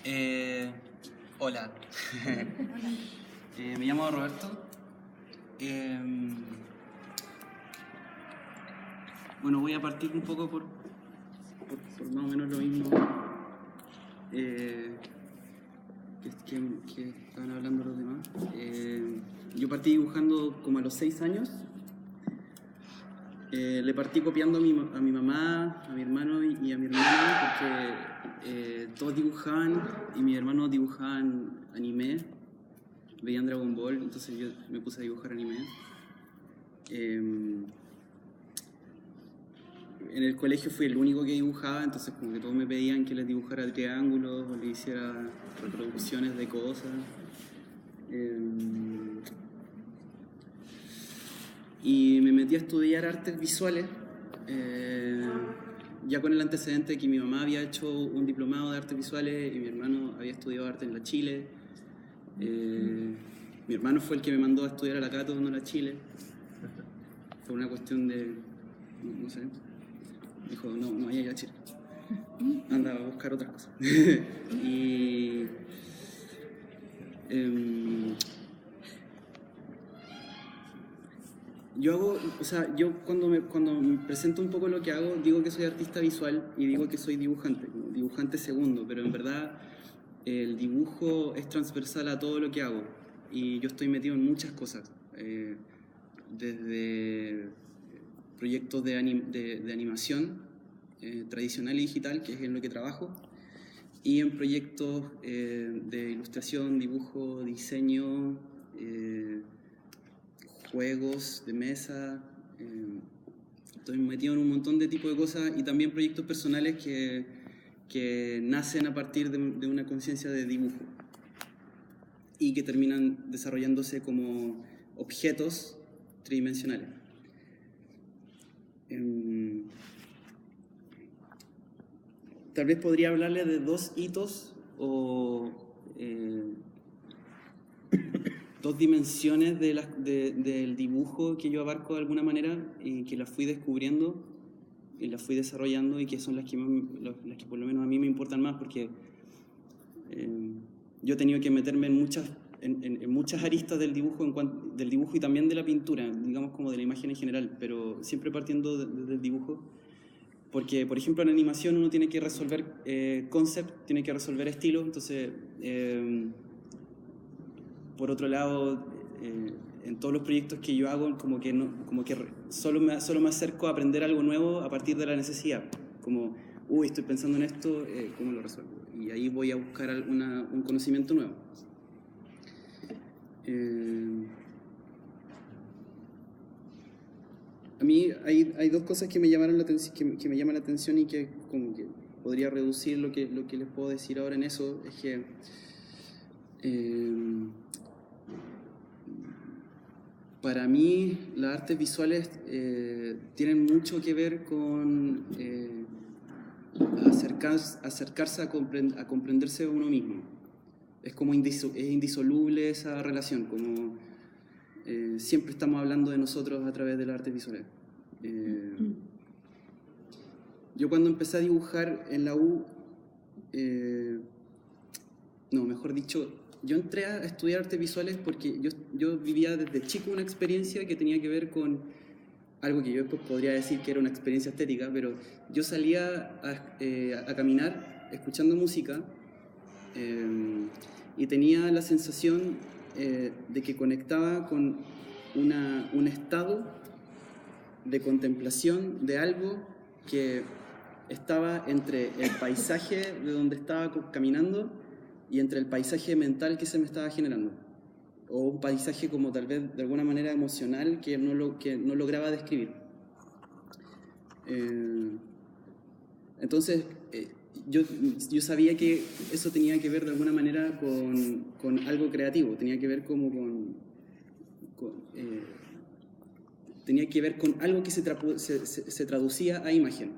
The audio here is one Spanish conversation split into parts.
Eh, Hola. Me llamo Roberto. Eh, bueno, voy a partir un poco por más o menos lo mismo eh, que estaban hablando los demás. Yo partí dibujando como a los 6 años. Le partí copiando a mi mamá, a mi hermano y a mi hermana, porque todos dibujaban y mis hermanos dibujaban anime, veían Dragon Ball, entonces yo me puse a dibujar anime. En el colegio fui el único que dibujaba, entonces como que todos me pedían que les dibujara triángulos o les hiciera reproducciones de cosas. Y me metí a estudiar artes visuales, ya con el antecedente de que mi mamá había hecho un diplomado de artes visuales y mi hermano había estudiado arte en la Chile. Mi hermano fue el que me mandó a estudiar a la Cato, no a la Chile. Fue una cuestión de, no sé, dijo, no vaya a ir a Chile, anda a buscar otras cosas. Y yo hago, o sea, yo cuando me presento un poco lo que hago, digo que soy artista visual y digo que soy dibujante, dibujante segundo, pero en verdad el dibujo es transversal a todo lo que hago y yo estoy metido en muchas cosas, desde proyectos de animación tradicional y digital, que es en lo que trabajo, y en proyectos de ilustración, dibujo, diseño, juegos de mesa. Estoy metido en un montón de tipos de cosas y también proyectos personales que nacen a partir de una conciencia de dibujo y que terminan desarrollándose como objetos tridimensionales. Tal vez podría hablarle de dos hitos o dos dimensiones del dibujo que yo abarco de alguna manera y que las fui descubriendo y las fui desarrollando y que son las que por lo menos a mí me importan más, porque yo he tenido que meterme en muchas aristas del dibujo, del dibujo y también de la pintura, digamos como de la imagen en general, pero siempre partiendo desde el dibujo. Porque, por ejemplo, en animación uno tiene que resolver concept, tiene que resolver estilo, entonces, por otro lado, en todos los proyectos que yo hago, como que solo me acerco a aprender algo nuevo a partir de la necesidad, como, estoy pensando en esto, ¿cómo lo resuelvo? Y ahí voy a buscar un conocimiento nuevo. A mí hay dos cosas que me llaman la atención y que como que podría reducir lo que les puedo decir ahora en eso. Es que para mí las artes visuales tienen mucho que ver con acercarse a comprenderse a uno mismo. Es como es indisoluble esa relación, como siempre estamos hablando de nosotros a través de las artes visuales. Yo cuando empecé a dibujar en la U, mejor dicho, yo entré a estudiar artes visuales porque yo vivía desde chico una experiencia que tenía que ver con algo que yo después podría decir que era una experiencia estética, pero yo salía a caminar escuchando música y tenía la sensación de que conectaba con un estado de contemplación de algo que estaba entre el paisaje de donde estaba caminando y entre el paisaje mental que se me estaba generando, o un paisaje como tal vez de alguna manera emocional que no lograba describir. Entonces yo sabía que eso tenía que ver de alguna manera con algo creativo, tenía que ver como tenía que ver con algo que se traducía a imagen.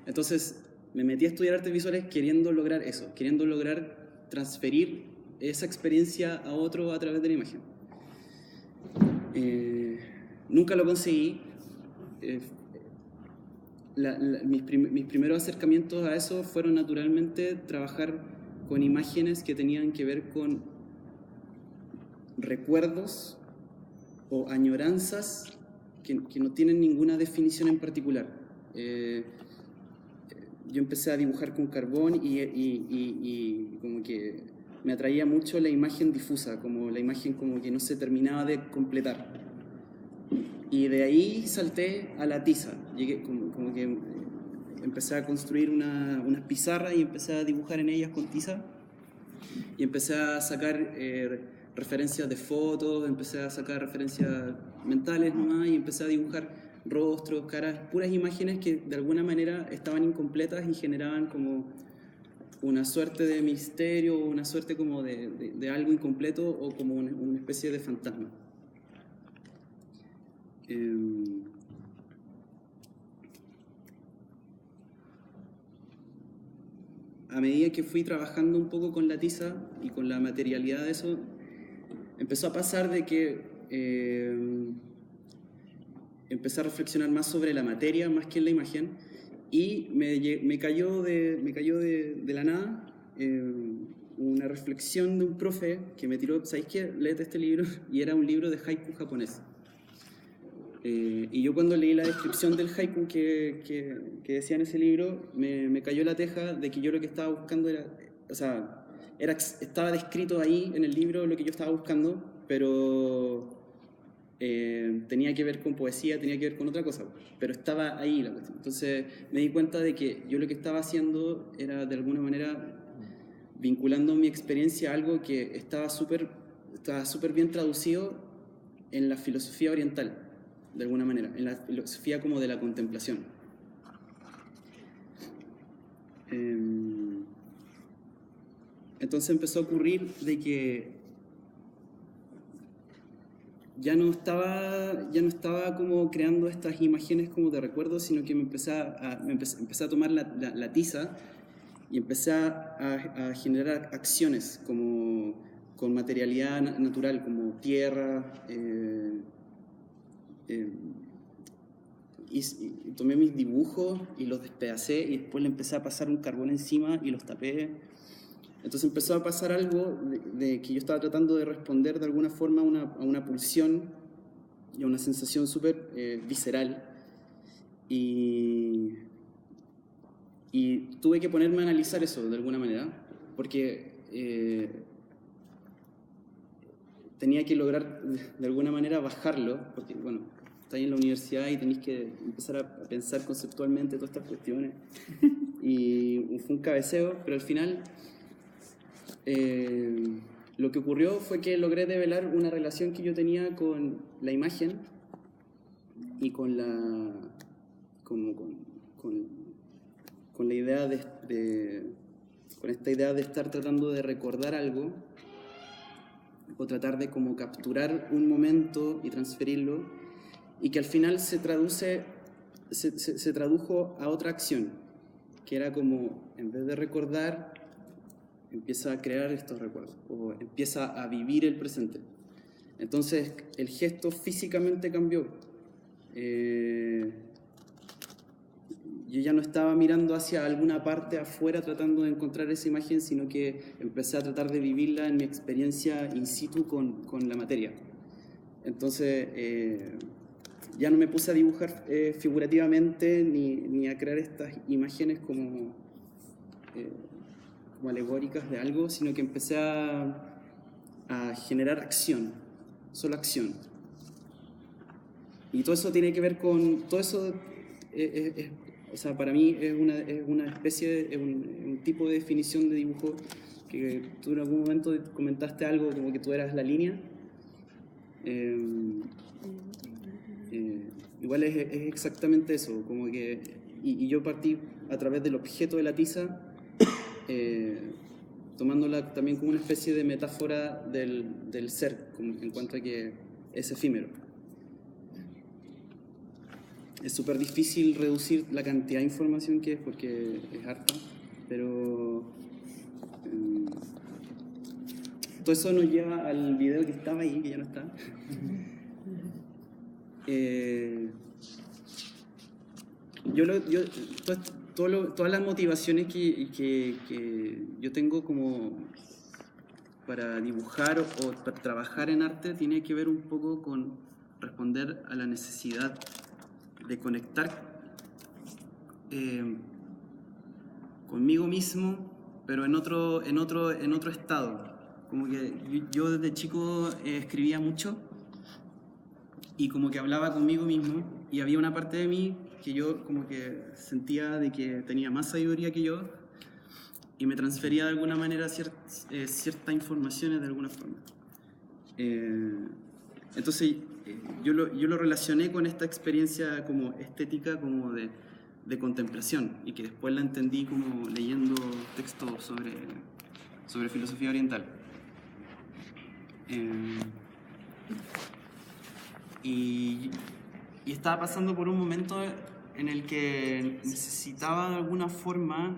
Entonces me metí a estudiar artes visuales queriendo lograr eso, queriendo lograr transferir esa experiencia a otro a través de la imagen. Nunca lo conseguí. Mis primeros acercamientos a eso fueron naturalmente trabajar con imágenes que tenían que ver con recuerdos o añoranzas que no tienen ninguna definición en particular. Yo empecé a dibujar con carbón y como que me atraía mucho la imagen difusa, como la imagen como que no se terminaba de completar. Y de ahí salté a la tiza. Llegué como que empecé a construir unas pizarras y empecé a dibujar en ellas con tiza. Y empecé a sacar referencias de fotos, empecé a sacar referencias mentales nomás y empecé a dibujar rostros, caras, puras imágenes que de alguna manera estaban incompletas y generaban como una suerte de misterio, una suerte como de algo incompleto o como una especie de fantasma. A medida que fui trabajando un poco con la tiza y con la materialidad de eso, empezó a pasar de que empecé a reflexionar más sobre la materia más que en la imagen y me cayó de la nada una reflexión de un profe que me tiró, ¿sabéis qué? Léete este libro, y era un libro de haiku japonés. Y yo cuando leí la descripción del haiku que decía en ese libro, me cayó la teja de que yo lo que estaba buscando era, o sea, estaba descrito ahí en el libro lo que yo estaba buscando, pero tenía que ver con poesía, tenía que ver con otra cosa, pero estaba ahí la cuestión. Entonces me di cuenta de que yo lo que estaba haciendo era de alguna manera vinculando mi experiencia a algo que estaba súper bien traducido en la filosofía oriental, de alguna manera, en la filosofía como de la contemplación. Entonces empezó a ocurrir de que ya no estaba como creando estas imágenes como de recuerdos, sino que empecé a tomar la tiza y empecé a generar acciones como con materialidad natural, como tierra, y tomé mis dibujos y los despedacé y después le empecé a pasar un carbón encima y los tapé. Entonces empezó a pasar algo de que yo estaba tratando de responder de alguna forma a una pulsión y a una sensación súper visceral. Y tuve que ponerme a analizar eso de alguna manera, porque tenía que lograr de alguna manera bajarlo, porque bueno, estáis en la universidad y tenéis que empezar a pensar conceptualmente todas estas cuestiones. Y fue un cabeceo, pero al final lo que ocurrió fue que logré develar una relación que yo tenía con la imagen y con la idea con esta idea de estar tratando de recordar algo o tratar de como capturar un momento y transferirlo, y que al final se tradujo a otra acción, que era como, en vez de recordar, empieza a crear estos recuerdos o empieza a vivir el presente. Entonces el gesto físicamente cambió. Yo ya no estaba mirando hacia alguna parte afuera tratando de encontrar esa imagen, sino que empecé a tratar de vivirla en mi experiencia in situ con la materia. Entonces ya no me puse a dibujar figurativamente ni a crear estas imágenes como alegóricas de algo, sino que empecé a generar acción, solo acción. Y todo eso tiene que ver con, todo eso o sea, para mí es una especie, un tipo de definición de dibujo que tú en algún momento comentaste algo como que tú eras la línea. Igual es exactamente eso, como que, y yo partí a través del objeto de la tiza, tomándola también como una especie de metáfora del ser, como en cuanto a que es efímero. Es súper difícil reducir la cantidad de información que es, porque es harta, pero todo eso nos lleva al video que estaba ahí, que ya no está. todas las motivaciones que yo tengo como para dibujar o para trabajar en arte tiene que ver un poco con responder a la necesidad de conectar conmigo mismo, pero en otro estado. Como que yo desde chico escribía mucho y como que hablaba conmigo mismo, y había una parte de mí que yo como que sentía de que tenía más sabiduría que yo y me transfería de alguna manera ciertas informaciones de alguna forma. Entonces yo lo relacioné con esta experiencia como estética, como de contemplación, y que después la entendí como leyendo textos sobre filosofía oriental. Y estaba pasando por un momento en el que necesitaba de alguna forma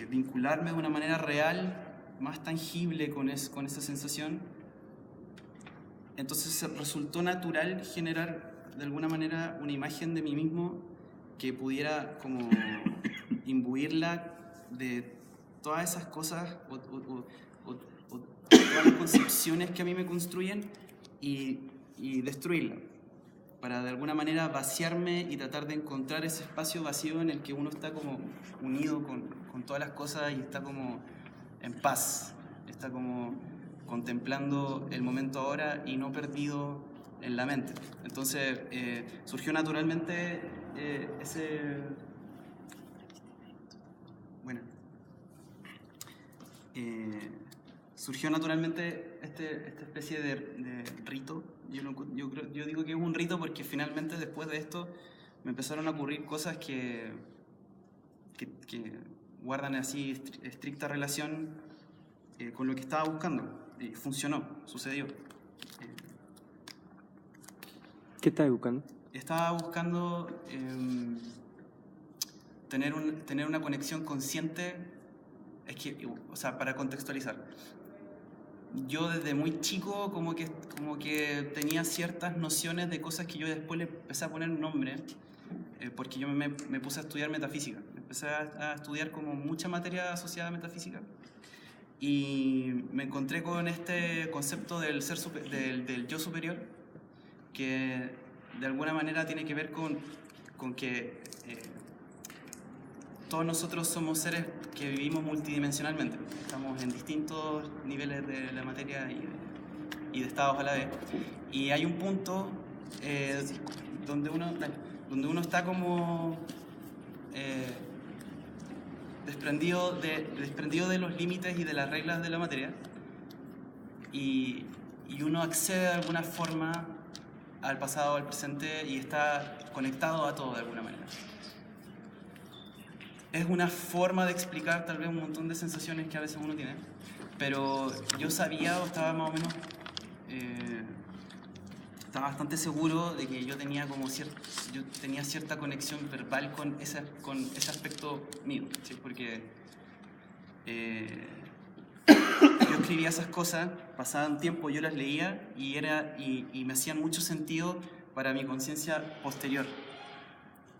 vincularme de una manera real, más tangible con esa sensación. Entonces resultó natural generar de alguna manera una imagen de mí mismo que pudiera como imbuirla de todas esas cosas o todas las concepciones que a mí me construyen y destruirla, para de alguna manera vaciarme y tratar de encontrar ese espacio vacío en el que uno está como unido con todas las cosas y está como en paz, está como contemplando el momento ahora y no perdido en la mente. Entonces surgió naturalmente surgió naturalmente esta especie de rito. Yo digo que es un rito porque finalmente después de esto me empezaron a ocurrir cosas que guardan así estricta relación con lo que estaba buscando. Y funcionó, sucedió. ¿Qué estás buscando? Estaba buscando tener una conexión consciente. Es que, o sea, para contextualizar, yo desde muy chico como que tenía ciertas nociones de cosas que yo después le empecé a poner un nombre, porque yo me puse a estudiar metafísica. Empecé a estudiar como mucha materia asociada a metafísica y me encontré con este concepto del del yo superior, que de alguna manera tiene que ver con que todos nosotros somos seres que vivimos multidimensionalmente. Estamos en distintos niveles de la materia y de estados a la vez. Y hay un punto donde uno está como desprendido de los límites y de las reglas de la materia. Y uno accede de alguna forma al pasado, al presente, y está conectado a todo de alguna manera. Es una forma de explicar tal vez un montón de sensaciones que a veces uno tiene, pero yo sabía, o estaba más o menos, estaba bastante seguro de que yo tenía cierta conexión verbal con ese aspecto mío, ¿sí? Porque yo escribía esas cosas, pasaban tiempo, yo las leía y me hacían mucho sentido para mi conciencia posterior.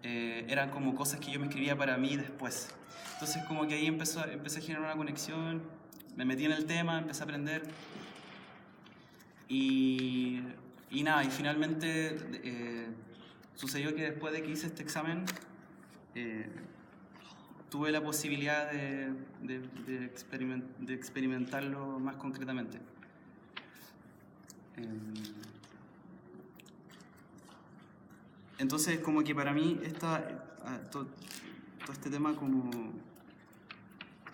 Eran como cosas que yo me escribía para mí después. Entonces como que ahí empecé a generar una conexión, me metí en el tema, empecé a aprender y nada, y finalmente sucedió que después de que hice este examen tuve la posibilidad de experimentarlo más concretamente. Entonces, como que para mí todo este tema como...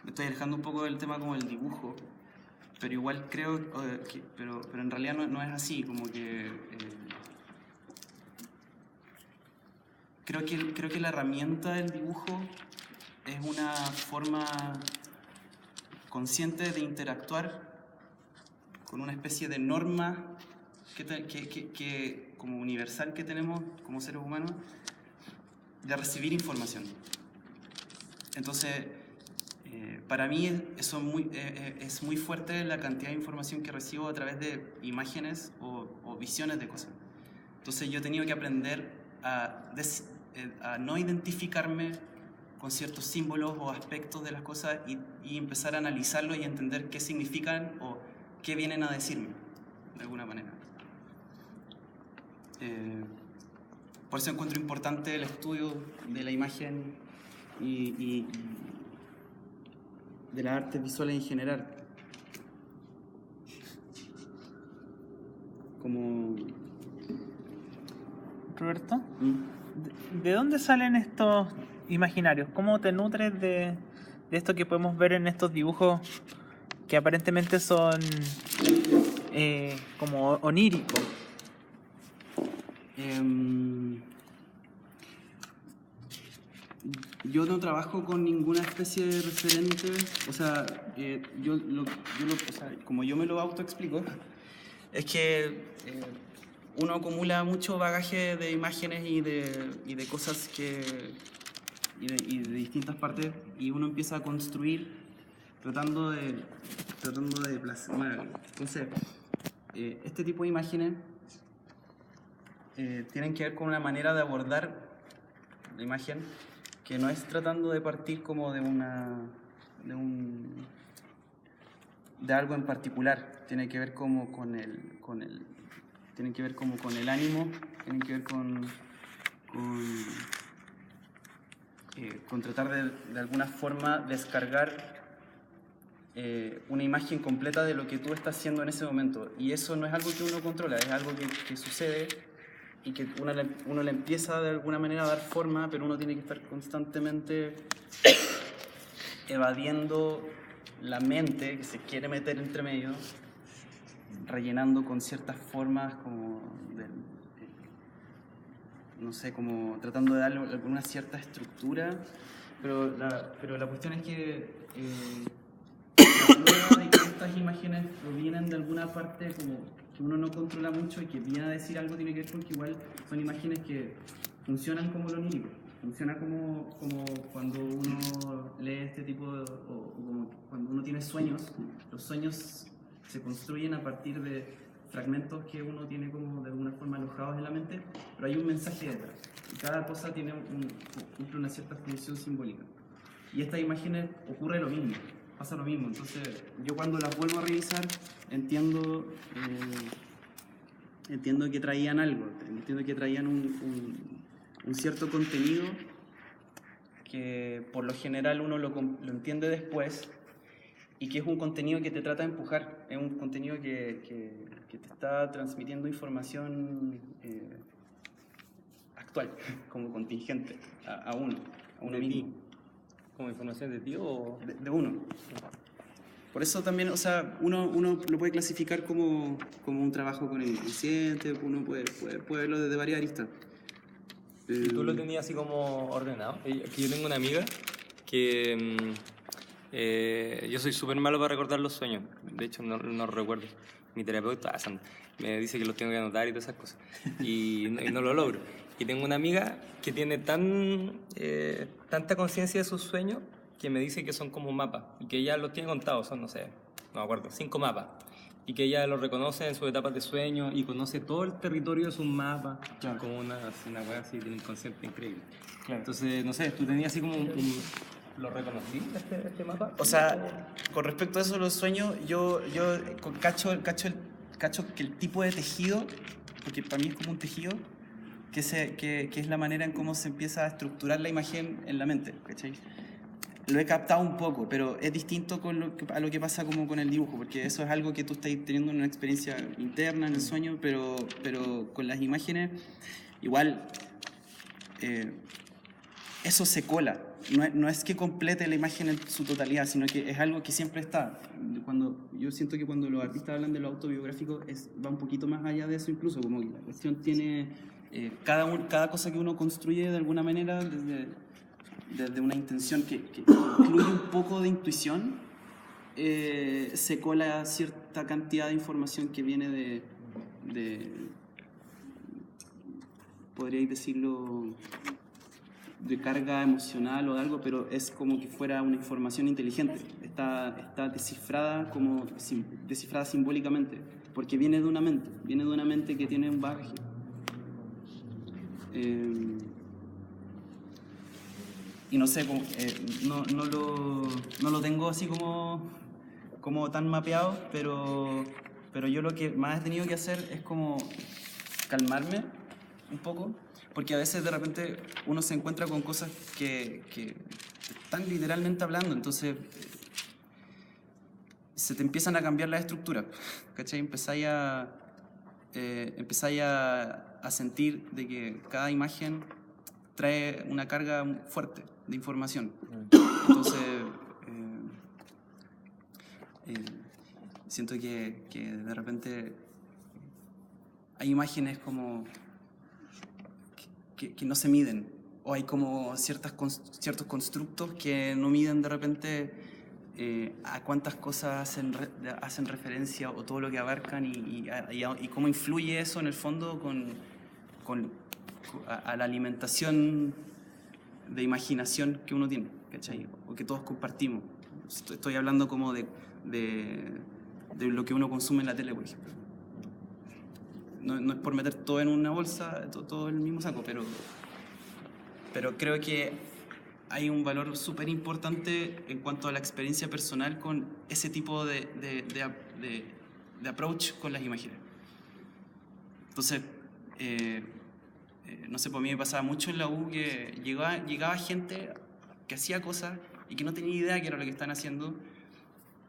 Me estoy alejando un poco del tema como el dibujo, pero igual creo pero en realidad no es así, como que... Creo que la herramienta del dibujo es una forma consciente de interactuar con una especie de norma que como universal que tenemos como seres humanos, de recibir información. Entonces, para mí eso es muy fuerte la cantidad de información que recibo a través de imágenes o visiones de cosas. Entonces yo he tenido que aprender a a no identificarme con ciertos símbolos o aspectos de las cosas y empezar a analizarlos y entender qué significan o qué vienen a decirme, de alguna manera. Por eso encuentro importante el estudio de la imagen y de las artes visuales en general. Como... Roberto, ¿de dónde salen estos imaginarios? ¿Cómo te nutres de esto que podemos ver en estos dibujos que aparentemente son como oníricos? Yo no trabajo con ninguna especie de referente, o sea, como yo me lo autoexplico, es que uno acumula mucho bagaje de imágenes y de cosas y de distintas partes, y uno empieza a construir tratando de plasmar algo. Entonces, este tipo de imágenes tienen que ver con una manera de abordar la imagen que no es tratando de partir como de algo en particular. Tiene que ver como tienen que ver como con el ánimo, tienen que ver con tratar de alguna forma descargar una imagen completa de lo que tú estás haciendo en ese momento. Y eso no es algo que uno controla, es algo que sucede y que uno le empieza de alguna manera a dar forma, pero uno tiene que estar constantemente evadiendo la mente que se quiere meter entre medio, rellenando con ciertas formas como no sé, como tratando de darle alguna cierta estructura, pero la cuestión es que la prueba de que estas imágenes provienen de alguna parte como que uno no controla mucho y que viene a decir algo tiene que ver con que igual son imágenes que funcionan como lo onírico. Funciona como cuando uno lee este tipo de, o como cuando uno tiene sueños. Los sueños se construyen a partir de fragmentos que uno tiene como de alguna forma alojados en la mente, pero hay un mensaje detrás. Y cada cosa cumple una cierta función simbólica. Y estas imágenes ocurre lo mismo, pasa lo mismo. Entonces, yo cuando las vuelvo a revisar, entiendo que traían algo, entiendo que traían un cierto contenido que por lo general uno lo entiende después y que es un contenido que te trata de empujar, es un contenido que te está transmitiendo información actual, como contingente, a uno mismo. ¿Como información de ti o...? De uno. Por eso también, o sea, uno lo puede clasificar como un trabajo con el inconsciente, uno puede verlo desde varias aristas. ¿Y tú lo tenías así como ordenado? Yo tengo una amiga que... yo soy súper malo para recordar los sueños. De hecho, no los recuerdo. Mi terapeuta me dice que los tengo que anotar y todas esas cosas. Y no lo logro. Y tengo una amiga que tiene tanta conciencia de sus sueños que me dice que son como mapas. Y que ella los tiene contados, son, no sé, no me acuerdo, 5 mapas. Y que ella los reconoce en sus etapas de sueño y conoce todo el territorio de sus mapas. Claro. Como una cosa así de un inconsciente increíble. Claro. Entonces, no sé, tú tenías así como ¿Lo reconocí, este mapa? O sea, con respecto a eso de los sueños, yo cacho que el tipo de tejido, porque para mí es como un tejido, que es la manera en cómo se empieza a estructurar la imagen en la mente, ¿cachai? Lo he captado un poco, pero es distinto a lo que pasa como con el dibujo, porque eso es algo que tú estás teniendo una experiencia interna en el sueño, pero con las imágenes, igual, eso se cola. No es que complete la imagen en su totalidad, sino que es algo que siempre está. Yo siento que cuando los artistas hablan de lo autobiográfico, va un poquito más allá de eso incluso, como que la cuestión tiene... cada cosa que uno construye de alguna manera desde una intención que incluye un poco de intuición, se cola cierta cantidad de información que viene de podríais decirlo, de carga emocional o de algo, pero es como que fuera una información inteligente. Está descifrada descifrada simbólicamente, porque viene de una mente que tiene un bagaje. y no sé, no lo tengo así como tan mapeado, pero yo lo que más he tenido que hacer es como calmarme un poco, porque a veces de repente uno se encuentra con cosas que están literalmente hablando, entonces se te empiezan a cambiar las estructuras, ¿cachai? Empezáis a sentir de que cada imagen trae una carga fuerte de información. Entonces, siento que de repente hay imágenes como que no se miden, o hay como ciertos constructos que no miden de repente a cuántas cosas hacen referencia o todo lo que abarcan y cómo influye eso en el fondo a la alimentación de imaginación que uno tiene, ¿cachai? O que todos compartimos. Estoy hablando como de lo que uno consume en la tele, por ejemplo. No es por meter todo en una bolsa, todo en el mismo saco, pero creo que hay un valor súper importante en cuanto a la experiencia personal con ese tipo de approach con las imágenes. Entonces, no sé, por mí me pasaba mucho en la U que llegaba gente que hacía cosas y que no tenía idea qué era lo que están haciendo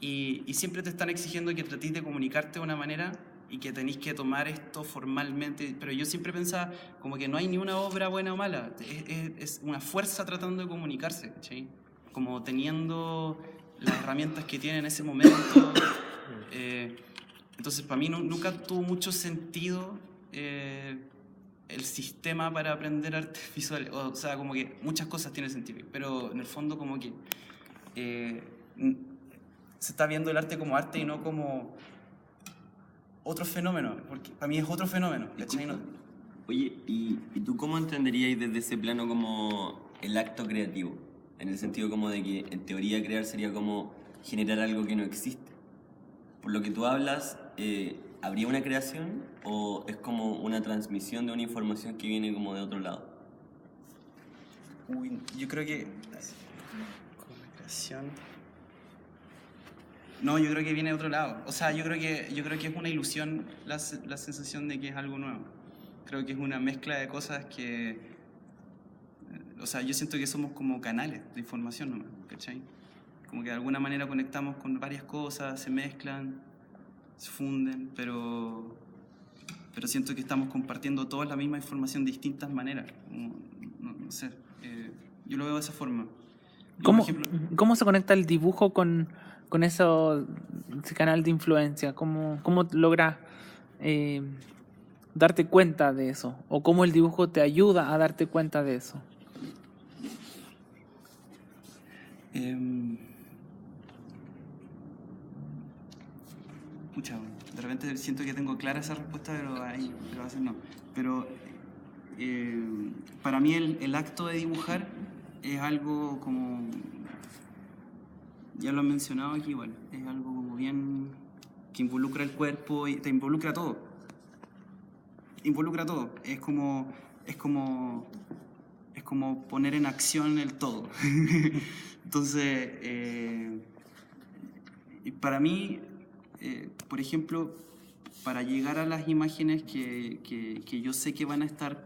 y siempre te están exigiendo que trates de comunicarte de una manera y que tenéis que tomar esto formalmente, pero yo siempre pensaba como que no hay ni una obra buena o mala, es una fuerza tratando de comunicarse, ¿sí? Como teniendo las herramientas que tiene en ese momento. Entonces para mí nunca tuvo mucho sentido el sistema para aprender artes visuales, o sea, como que muchas cosas tienen sentido, pero en el fondo como que se está viendo el arte como arte y no como otro fenómeno, porque para mí es otro fenómeno. Oye, ¿y tú cómo entenderías desde ese plano como el acto creativo? En el sentido como de que en teoría crear sería como generar algo que no existe. Por lo que tú hablas, ¿habría una creación o es como una transmisión de una información que viene como de otro lado? Yo creo que como creación. No, yo creo que viene de otro lado. O sea, yo creo que es una ilusión la sensación de que es algo nuevo. Creo que es una mezcla de cosas que... O sea, yo siento que somos como canales de información nomás, ¿cachai? Como que de alguna manera conectamos con varias cosas, se mezclan, se funden, pero siento que estamos compartiendo todos la misma información de distintas maneras. No sé, yo lo veo de esa forma. ¿Cómo se conecta el dibujo con ese canal de influencia? ¿Cómo logras darte cuenta de eso? ¿O cómo el dibujo te ayuda a darte cuenta de eso? De repente siento que tengo clara esa respuesta, pero a veces no. Pero para mí el acto de dibujar es algo como... Ya lo he mencionado aquí, igual. Es algo como bien... que involucra el cuerpo y te involucra todo. Involucra todo. Es como poner en acción el todo. Entonces, para mí, por ejemplo, para llegar a las imágenes que yo sé que van a estar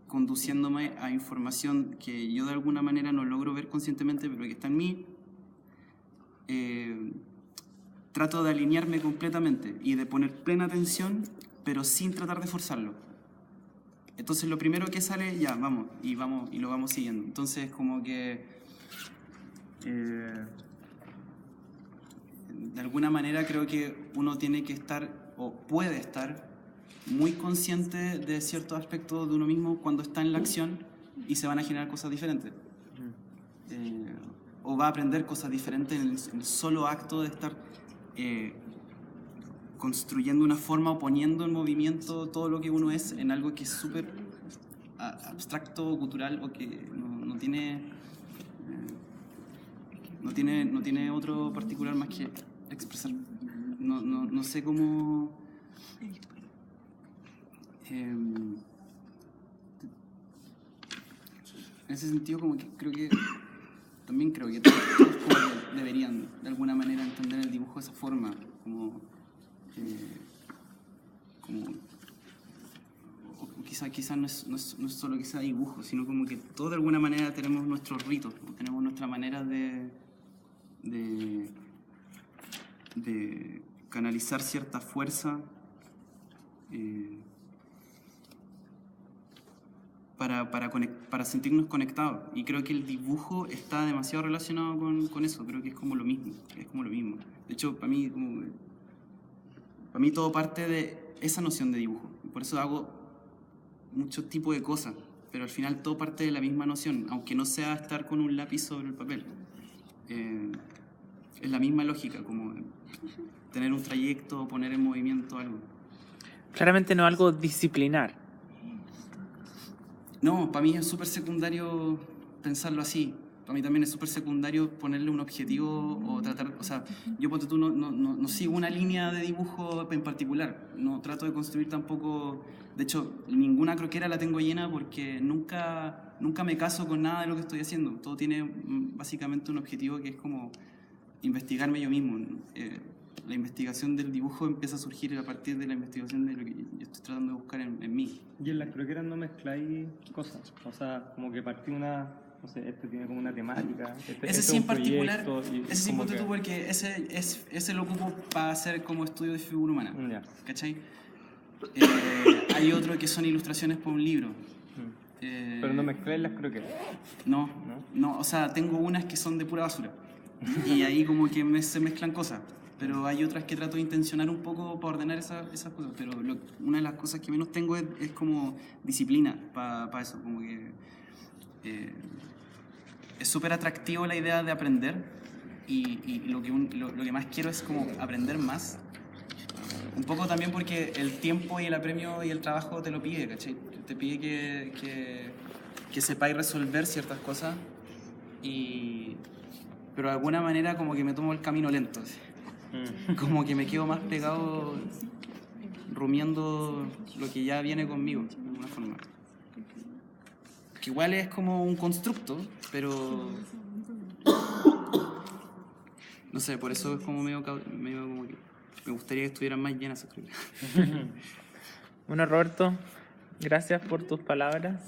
conduciéndome a información que yo de alguna manera no logro ver conscientemente, pero que está en mí, trato de alinearme completamente y de poner plena atención, pero sin tratar de forzarlo. Entonces lo primero que sale, ya, vamos y lo vamos siguiendo. Entonces como que de alguna manera creo que uno tiene que estar o puede estar muy consciente de ciertos aspectos de uno mismo cuando está en la acción y se van a generar cosas diferentes. O va a aprender cosas diferentes en el solo acto de estar construyendo una forma o poniendo en movimiento todo lo que uno es en algo que es súper abstracto o cultural o que no tiene otro particular más que expresar. No sé cómo... En ese sentido, como que también creo que todos como que deberían de alguna manera entender el dibujo de esa forma, como o quizá no es solo que sea dibujo, sino como que todos de alguna manera tenemos nuestros ritos, tenemos nuestra manera de canalizar cierta fuerza para sentirnos conectados. Y creo que el dibujo está demasiado relacionado con eso. Creo que es como lo mismo. De hecho, para mí todo parte de esa noción de dibujo. Por eso hago muchos tipos de cosas, pero al final todo parte de la misma noción, aunque no sea estar con un lápiz sobre el papel. Es la misma lógica, como tener un trayecto, poner en movimiento algo. Claramente no algo disciplinar. No, para mí es súper secundario pensarlo así. Para mí también es súper secundario ponerle un objetivo o tratar... O sea, yo ponte tú, no sigo una línea de dibujo en particular. No trato de construir tampoco... De hecho, ninguna croquera la tengo llena porque nunca me caso con nada de lo que estoy haciendo. Todo tiene básicamente un objetivo que es como investigarme yo mismo. La investigación del dibujo empieza a surgir a partir de la investigación de lo que yo estoy tratando de buscar en mí. Y en las croqueras no mezcláis cosas, o sea, como que partí una, no sé, este tiene como una temática. Ese sí en particular, ese sí ponte tú porque ese lo ocupo para hacer como estudio de figura humana, ¿cachai? Hay otro que son ilustraciones para un libro. Pero no mezcláis las croqueras. No, o sea, tengo unas que son de pura basura y ahí como que se mezclan cosas. Pero hay otras que trato de intencionar un poco para ordenar esas cosas. Pero una de las cosas que menos tengo es como disciplina para eso. Como que es súper atractivo la idea de aprender y lo que más quiero es como aprender más. Un poco también porque el tiempo y el apremio y el trabajo te lo pide, ¿cachai? Te pide que sepáis resolver ciertas cosas pero de alguna manera como que me tomo el camino lento, ¿sí? Como que me quedo más pegado rumiando lo que ya viene conmigo, de alguna forma. Que igual es como un constructo, pero... No sé, por eso es como medio como que me gustaría que estuvieran más llenas esas películas. Bueno, Roberto, gracias por tus palabras.